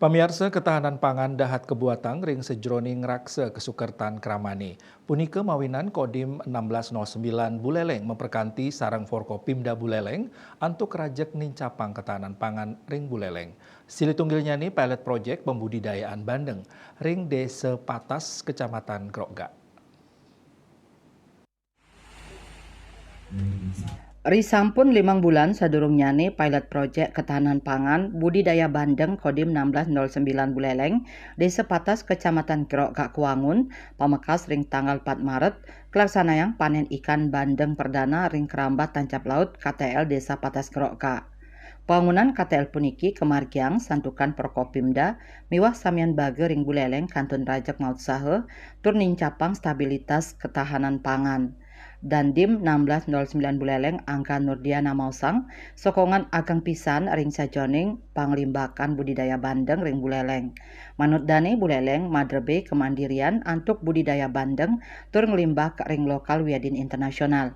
Pamirsa ketahanan pangan dahat kebuatan ring sejroning rakse kesukertan Kramani. Punike mawinan Kodim 1609 Buleleng memperkanti sarang Forkopimda Buleleng untuk rajek nincapang ketahanan pangan ring Buleleng. Sili tunggilnya nih pilot project pembudidayaan bandeng ring Desa Patas Kecamatan Grogga. Risampun 5 bulan sadurungyane pilot project ketahanan pangan budidaya bandeng Kodim 1609 Buleleng, Desa Patas Kecamatan Grogga Kuangun, Pamekas ring tanggal 4 Maret, kelaksanayang panen ikan bandeng perdana ring Kerambat Tancap Laut KTL Desa Patas Grogga. Bangunan KTL puniki kemargiang santukan Prokopimda miwah samian bage ring Buleleng Kantun Rajek Maut Sahe tur nincapang stabilitas ketahanan pangan. Dandim 1609 Buleleng Angka Nurdiana Mausang sokongan agang pisan ring sajoning panglimbakan budidaya bandeng ring Buleleng. Manut Dane Buleleng madrebe kemandirian antuk budidaya bandeng tur ngelimbak ring lokal wiadin internasional.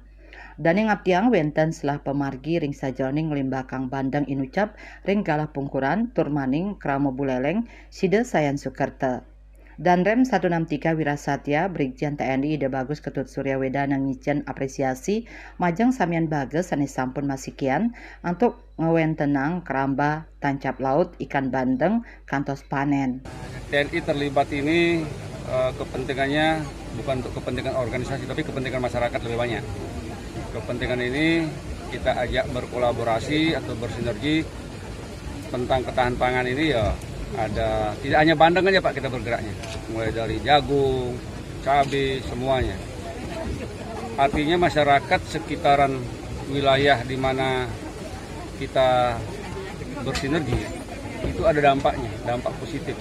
Dane ngaptiang wenten selah pemargi ring sajoning ngelimbakang bandeng inucap ring galah pungkuran tur maning kramo Buleleng side Sayan Sukerta. Dan Rem 163 Wirasatya Brigjen TNI Ide Bagus Ketut Surya Wedana ngicen apresiasi majeng samian bages sanes sampun masikian untuk ngewen tenang keramba tancap laut ikan bandeng kantos panen. TNI terlibat ini kepentingannya bukan untuk kepentingan organisasi tapi kepentingan masyarakat lebih banyak. Kepentingan ini kita ajak berkolaborasi atau bersinergi tentang ketahanan pangan ini ya. Ada tidak hanya bandeng aja Pak kita bergeraknya, mulai dari jagung, cabai, semuanya. Artinya masyarakat sekitaran wilayah di mana kita bersinergi itu ada dampaknya, dampak positif.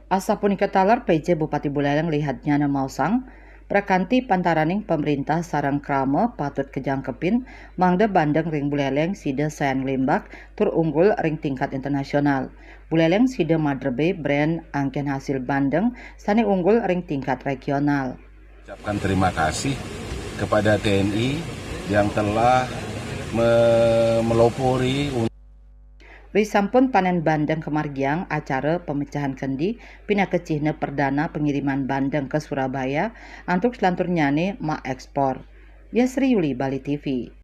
Asa punika talar PJ Bupati Buleleng lihatnya nama Mausang prakanti pantaraning pemerintah sarang krama patut kejangkepin mangde bandeng ring Buleleng side sayan limbak tur unggul ring tingkat internasional. Buleleng side madrebe brand angken hasil bandeng sani unggul ring tingkat regional. Ucapkan terima kasih kepada TNI yang telah melopori Risampun panen bandeng kemargiang acara pemecahan kendi pina kecihne perdana pengiriman bandeng ke Surabaya antuk selanturnyane mak ekspor. Yasri Yuli Bali TV.